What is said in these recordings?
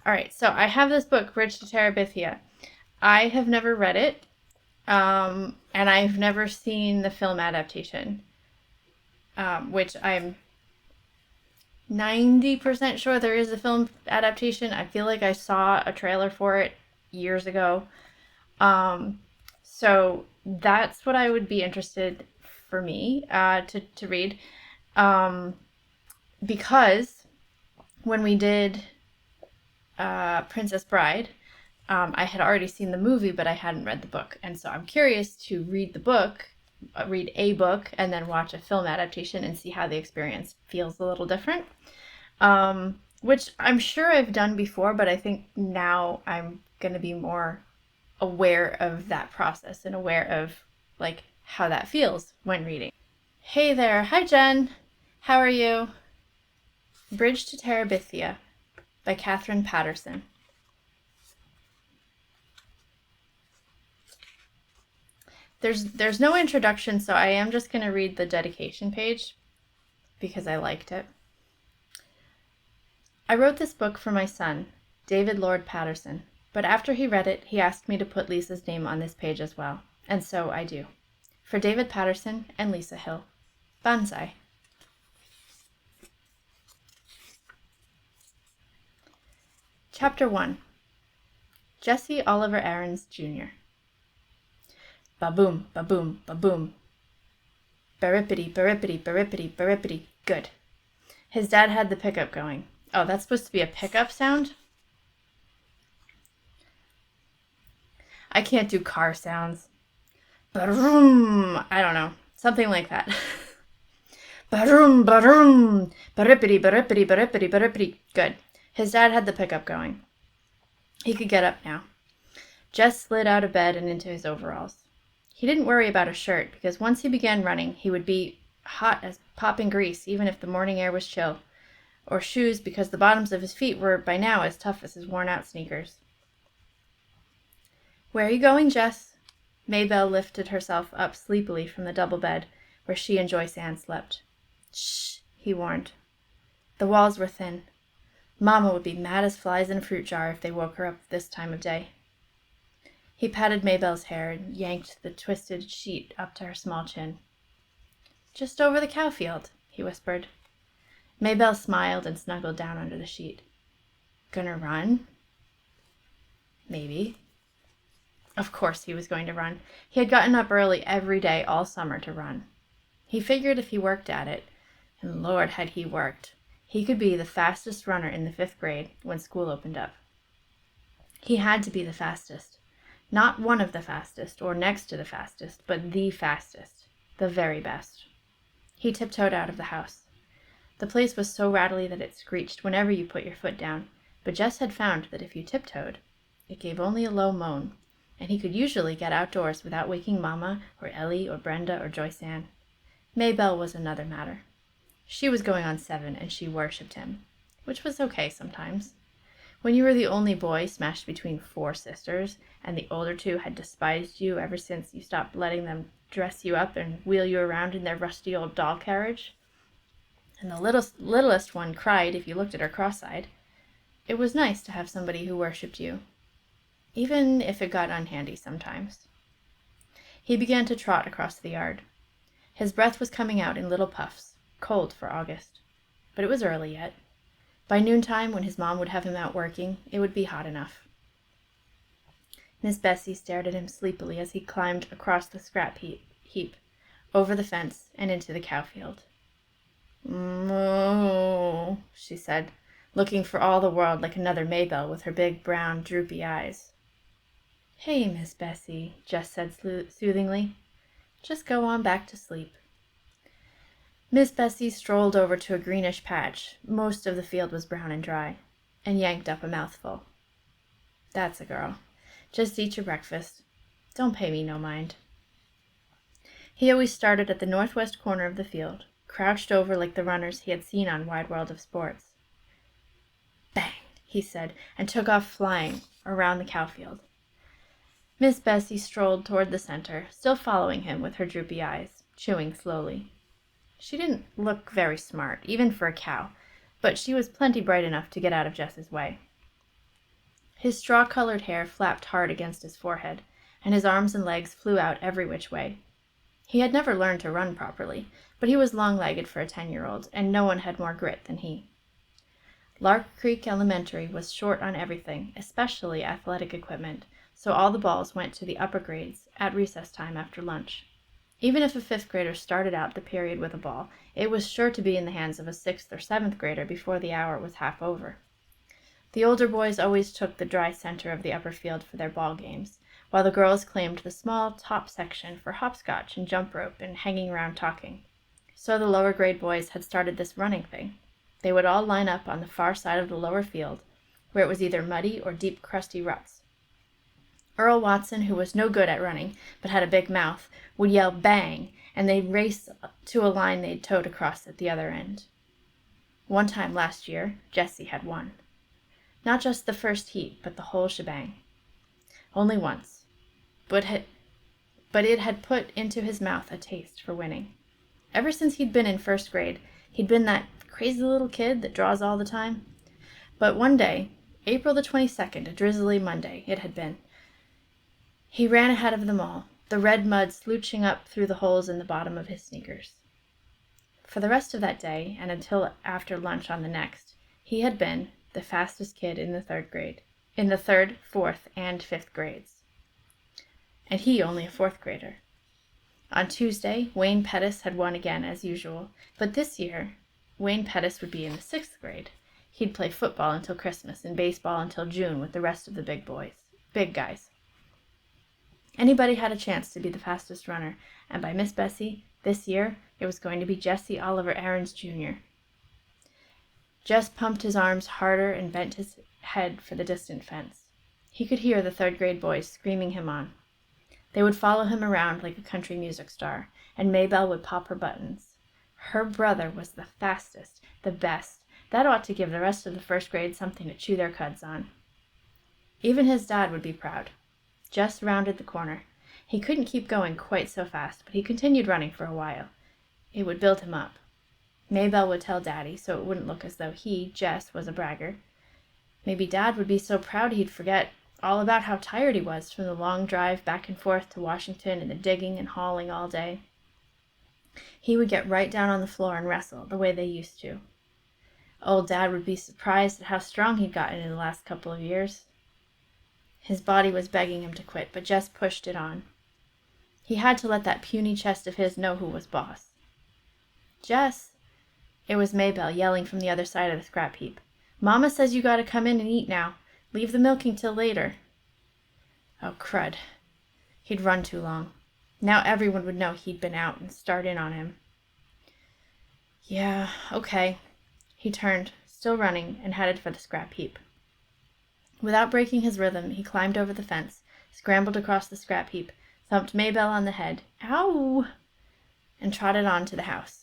All right, so I have this book, Bridge to Terabithia. I have never read it, and I've never seen the film adaptation, which I'm 90% sure there is a film adaptation. I feel like I saw a trailer for it years ago. Um, so that's what I would be interested for me to read. Um, because when we did Princess Bride, I had already seen the movie, but I hadn't read the book. And so I'm curious to read the book, read a book, and then watch a film adaptation and see how the experience feels a little different. Which I'm sure I've done before, but I think now I'm going to be more aware of that process and aware of like how that feels when reading. Hey there. Hi, Jen. How are you? Bridge to Terabithia by Katherine Paterson. There's no introduction, so I am just going to read the dedication page because I liked it. I wrote this book for my son, David Lord Paterson, but after he read it, he asked me to put Lisa's name on this page as well, and so I do. For David Paterson and Lisa Hill. Banzai. Chapter 1. Jesse Oliver Aarons, Jr. Ba-boom, ba-boom, ba-boom. Baripity, baripity, baripity, baripity. Good. His dad had the pickup going. Oh, that's supposed to be a pickup sound? I can't do car sounds. Ba-room. I don't know. Something like that. Ba-room, ba-room. Baripity, baripity, baripity, baripity. Good. His dad had the pickup going. He could get up now. Jess slid out of bed and into his overalls. He didn't worry about a shirt because once he began running, he would be hot as popping grease even if the morning air was chill, or shoes because the bottoms of his feet were by now as tough as his worn-out sneakers. Where are you going, Jess? Maybelle lifted herself up sleepily from the double bed where she and Joyce Ann slept. Shh, he warned. The walls were thin. Mama would be mad as flies in a fruit jar if they woke her up this time of day. He patted Maybelle's hair and yanked the twisted sheet up to her small chin. Just over the cow field, he whispered. Maybelle smiled and snuggled down under the sheet. Gonna run? Maybe. Of course he was going to run. He had gotten up early every day all summer to run. He figured if he worked at it, and Lord had he worked, he could be the fastest runner in the 5th grade when school opened up. He had to be the fastest. Not one of the fastest, or next to the fastest, but the fastest, the very best. He tiptoed out of the house. The place was so rattly that it screeched whenever you put your foot down, but Jess had found that if you tiptoed, it gave only a low moan, and he could usually get outdoors without waking Mama, or Ellie, or Brenda, or Joyce Ann. Maybelle was another matter. She was going on 7, and she worshipped him, which was okay sometimes. When you were the only boy smashed between 4 sisters, and the older 2 had despised you ever since you stopped letting them dress you up and wheel you around in their rusty old doll carriage, and the littlest one cried if you looked at her cross-eyed, it was nice to have somebody who worshipped you, even if it got unhandy sometimes. He began to trot across the yard. His breath was coming out in little puffs, cold for August, but it was early yet. By noontime, when his mom would have him out working, it would be hot enough. Miss Bessie stared at him sleepily as he climbed across the scrap heap, over the fence, and into the cow field. "Moo," she said, looking for all the world like another Maybelle with her big, brown, droopy eyes. "Hey, Miss Bessie," Jess said soothingly. "Just go on back to sleep." Miss Bessie strolled over to a greenish patch, most of the field was brown and dry, and yanked up a mouthful. "That's a girl. Just eat your breakfast. Don't pay me no mind." He always started at the northwest corner of the field, crouched over like the runners he had seen on Wide World of Sports. "Bang," he said, and took off flying around the cow field. Miss Bessie strolled toward the center, still following him with her droopy eyes, chewing slowly. She didn't look very smart, even for a cow, but she was plenty bright enough to get out of Jess's way. His straw-colored hair flapped hard against his forehead, and his arms and legs flew out every which way. He had never learned to run properly, but he was long-legged for a 10-year-old, and no one had more grit than he. Lark Creek Elementary was short on everything, especially athletic equipment, so all the balls went to the upper grades at recess time after lunch. Even if a 5th grader started out the period with a ball, it was sure to be in the hands of a 6th or 7th grader before the hour was half over. The older boys always took the dry center of the upper field for their ball games, while the girls claimed the small top section for hopscotch and jump rope and hanging around talking. So the lower grade boys had started this running thing. They would all line up on the far side of the lower field, where it was either muddy or deep crusty ruts. Earl Watson, who was no good at running, but had a big mouth, would yell bang, and they'd race to a line they'd towed across at the other end. One time last year, Jessie had won. Not just the first heat, but the whole shebang. Only once. But it had put into his mouth a taste for winning. Ever since he'd been in 1st grade, he'd been that crazy little kid that draws all the time. But one day, April the 22nd, a drizzly Monday it had been, he ran ahead of them all, the red mud slooching up through the holes in the bottom of his sneakers. For the rest of that day, and until after lunch on the next, he had been the fastest kid in the 3rd grade, in the 3rd, 4th, and 5th grades. And he only a 4th grader. On Tuesday, Wayne Pettis had won again as usual, but this year, Wayne Pettis would be in the 6th grade. He'd play football until Christmas and baseball until June with the rest of the big guys. Anybody had a chance to be the fastest runner, and by Miss Bessie, this year, it was going to be Jesse Oliver Aarons, Jr. Jess pumped his arms harder and bent his head for the distant fence. He could hear the 3rd grade boys screaming him on. They would follow him around like a country music star, and Maybelle would pop her buttons. Her brother was the fastest, the best. That ought to give the rest of the 1st grade something to chew their cuds on. Even his dad would be proud. Jess rounded the corner. He couldn't keep going quite so fast, but he continued running for a while. It would build him up. Maybelle would tell Daddy, so it wouldn't look as though he, Jess, was a bragger. Maybe Dad would be so proud he'd forget all about how tired he was from the long drive back and forth to Washington and the digging and hauling all day. He would get right down on the floor and wrestle, the way they used to. Old Dad would be surprised at how strong he'd gotten in the last couple of years. His body was begging him to quit, but Jess pushed it on. He had to let that puny chest of his know who was boss. Jess! It was Maybelle yelling from the other side of the scrap heap. Mama says you gotta come in and eat now. Leave the milking till later. Oh, crud. He'd run too long. Now everyone would know he'd been out and start in on him. Yeah, okay. He turned, still running, and headed for the scrap heap. Without breaking his rhythm, he climbed over the fence, scrambled across the scrap heap, thumped Maybelle on the head, ow, and trotted on to the house.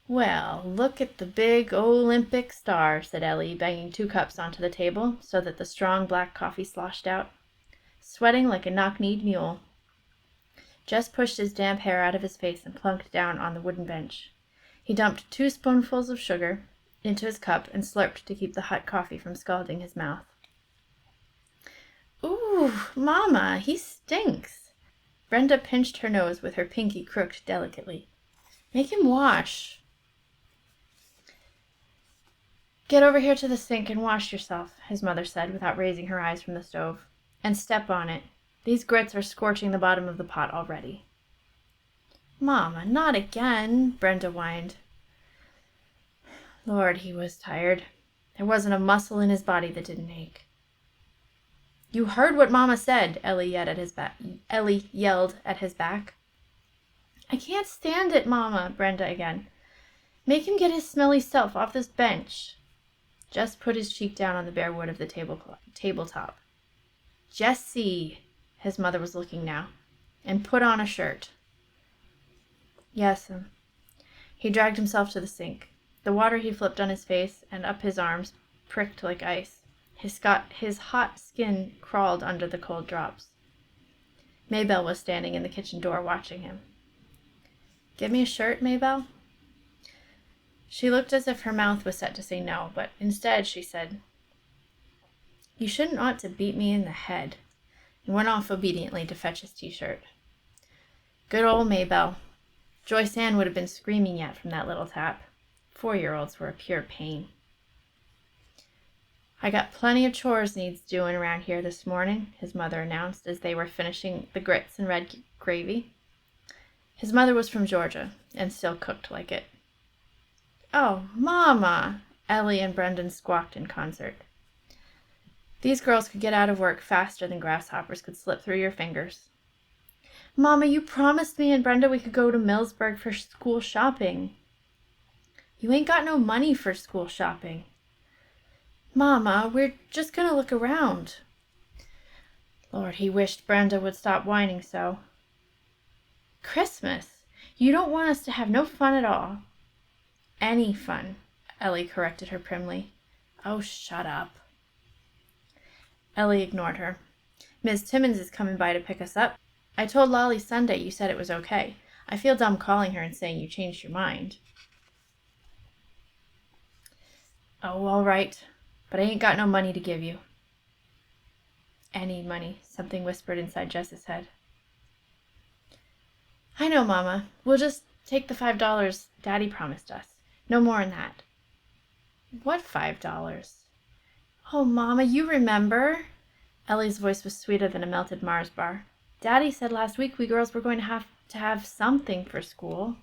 Well, look at the big Olympic star, said Ellie, banging 2 cups onto the table so that the strong black coffee sloshed out. Sweating like a knock-kneed mule. Jess pushed his damp hair out of his face and plunked down on the wooden bench. He dumped 2 spoonfuls of sugar into his cup and slurped to keep the hot coffee from scalding his mouth. Ooh, Mama, he stinks. Brenda pinched her nose with her pinky crooked delicately. Make him wash. Get over here to the sink and wash yourself, his mother said without raising her eyes from the stove. And step on it. These grits are scorching the bottom of the pot already. Mama, not again, Brenda whined. Lord, he was tired. There wasn't a muscle in his body that didn't ache. You heard what Mama said, Ellie yelled at his back. I can't stand it, Mama, Brenda again. Make him get his smelly self off this bench. Jess put his cheek down on the bare wood of the tabletop. Jessie, his mother was looking now, and put on a shirt. Yes'm. He dragged himself to the sink. The water he flipped on his face and up his arms pricked like ice. His hot skin crawled under the cold drops. Maybelle was standing in the kitchen door watching him. Give me a shirt, Maybelle? She looked as if her mouth was set to say no, but instead she said, You shouldn't ought to beat me in the head," and went off obediently to fetch his t-shirt. Good old Maybelle. Joyce Ann would have been screaming yet from that little tap. 4-year-olds were a pure pain. "I got plenty of chores needs doing around here this morning," his mother announced as they were finishing the grits and red gravy. His mother was from Georgia and still cooked like it. "Oh, Mama!" Ellie and Brendan squawked in concert. These girls could get out of work faster than grasshoppers could slip through your fingers. "Mama, you promised me and Brenda we could go to Millsburg for school shopping." "You ain't got no money for school shopping." "Mama, we're just going to look around." Lord, he wished Brenda would stop whining so. "Christmas! You don't want us to have no fun at all." "Any fun," Ellie corrected her primly. "Oh, shut up." Ellie ignored her. "Miss Timmons is coming by to pick us up. I told Lolly Sunday you said it was okay. I feel dumb calling her and saying you changed your mind." "Oh, all right. But I ain't got no money to give you." "Any money," something whispered inside Jess's head. "I know, Mama. We'll just take the $5 Daddy promised us. No more than that." "What $5? "Oh, Mama, you remember." Ellie's voice was sweeter than a melted Mars bar. "Daddy said last week we girls were going to have something for school."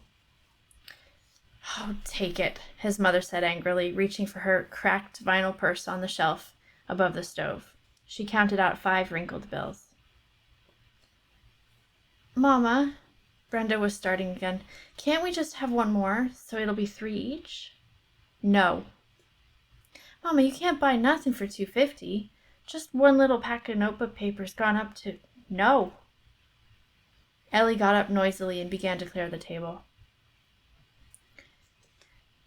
"Oh, take it," his mother said angrily, reaching for her cracked vinyl purse on the shelf above the stove. She counted out 5 wrinkled bills. "Mama," Brenda was starting again, "can't we just have one more, so it'll be 3 each?" "No." "Mama, you can't buy nothing for $2.50. Just one little pack of notebook paper's gone up to—" "No." Ellie got up noisily and began to clear the table.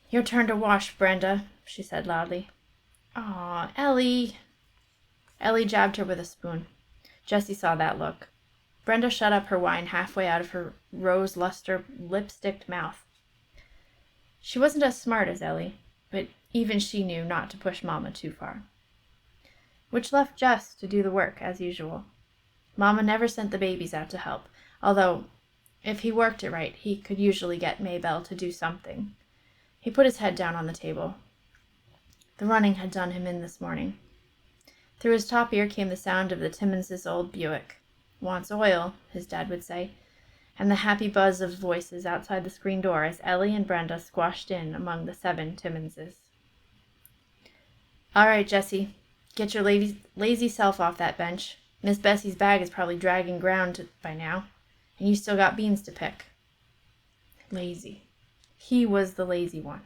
"Your turn to wash, Brenda," she said loudly. "Aw, Ellie." Ellie jabbed her with a spoon. Jessie saw that look. Brenda shut up her wine halfway out of her rose-luster, lipsticked mouth. She wasn't as smart as Ellie, but even she knew not to push Mama too far. Which left Jess to do the work, as usual. Mama never sent the babies out to help, although, if he worked it right, he could usually get Maybelle to do something. He put his head down on the table. The running had done him in this morning. Through his top ear came the sound of the Timmons' old Buick. "Wants oil," his dad would say, and the happy buzz of voices outside the screen door as Ellie and Brenda squashed in among the 7 Timmonses. "All right, Jessie, get your lazy self off that bench. Miss Bessie's bag is probably dragging ground by now, and you still got beans to pick." Lazy. He was the lazy one.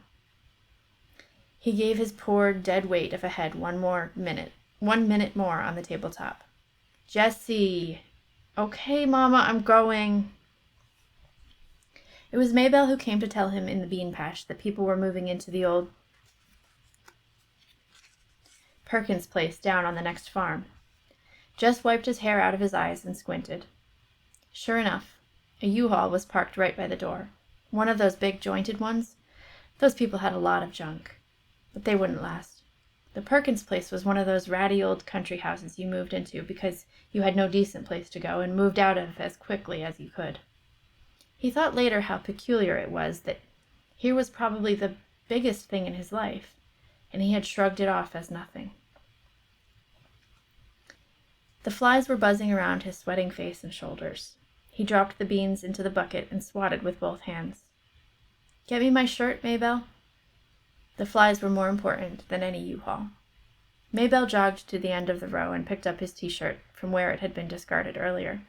He gave his poor dead weight of a head 1 minute more on the tabletop. "Jessie." "Okay, Mama, I'm going." It was Maybelle who came to tell him in the bean patch that people were moving into the old Perkins place down on the next farm. Jess wiped his hair out of his eyes and squinted. Sure enough, a U-Haul was parked right by the door. One of those big jointed ones. Those people had a lot of junk, but they wouldn't last. The Perkins place was one of those ratty old country houses you moved into because you had no decent place to go and moved out of as quickly as you could. He thought later how peculiar it was that here was probably the biggest thing in his life, and he had shrugged it off as nothing. The flies were buzzing around his sweating face and shoulders. He dropped the beans into the bucket and swatted with both hands. "Get me my shirt, Maybelle?" The flies were more important than any U-Haul. Maybelle jogged to the end of the row and picked up his t-shirt from where it had been discarded earlier.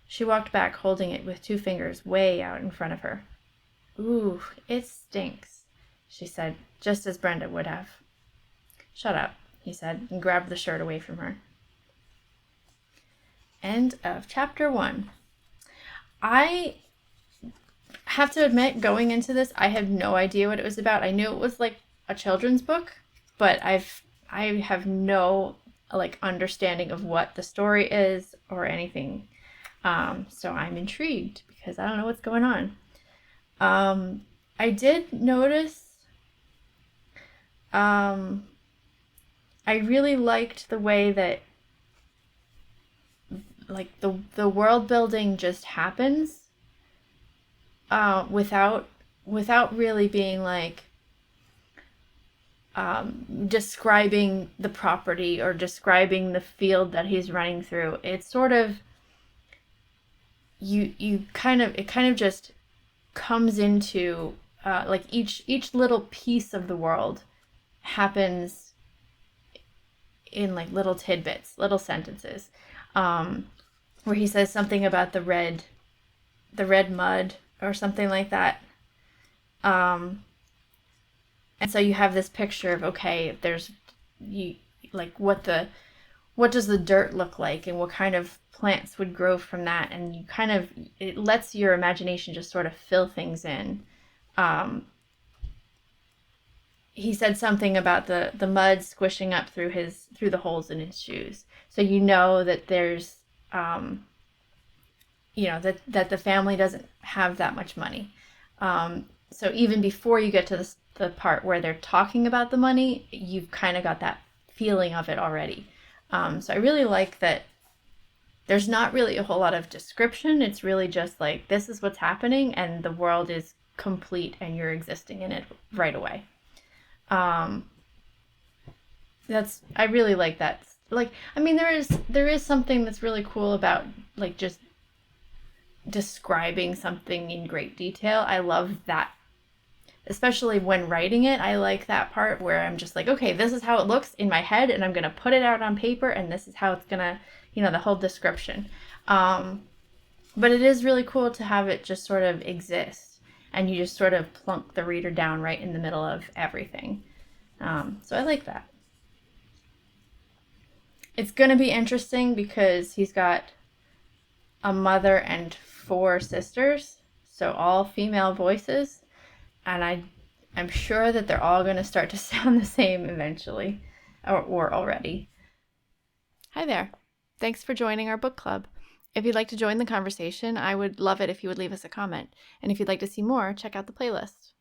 She walked back, holding it with 2 fingers way out in front of her. "Ooh, it stinks," she said, just as Brenda would have. "Shut up," he said, and grabbed the shirt away from her. End of chapter 1. I have to admit, going into this, I had no idea what it was about. I knew it was like a children's book, but I have no understanding of what the story is or anything. So I'm intrigued because I don't know what's going on. I did notice, I I really liked the way that like the world building just happens without really being like describing the property or describing the field that he's running through. It's sort of it kind of just comes into like each little piece of the world happens in like little tidbits, little sentences, where he says something about the red mud or something like that. And so you have this picture of, okay, there's you like what does the dirt look like and what kind of plants would grow from that, and you kind of, it lets your imagination just sort of fill things in. He said something about the mud squishing up through the holes in his shoes, so you know that there's that the family doesn't have that much money. So even before you get to the part where they're talking about the money, you've kind of got that feeling of it already. So I really like that there's not really a whole lot of description. It's really just like, this is what's happening, and the world is complete, and you're existing in it right away. I really like that. Like, I mean, there is something that's really cool about like just describing something in great detail. I love that. Especially when writing it, I like that part where I'm just like, okay, this is how it looks in my head, and I'm going to put it out on paper, and this is how it's going to, the whole description. But it is really cool to have it just sort of exist, and you just sort of plunk the reader down right in the middle of everything. So I like that. It's going to be interesting because he's got a mother and 4 sisters, so all female voices. And I'm sure that they're all going to start to sound the same eventually, or already. Hi there. Thanks for joining our book club. If you'd like to join the conversation, I would love it if you would leave us a comment. And if you'd like to see more, check out the playlist.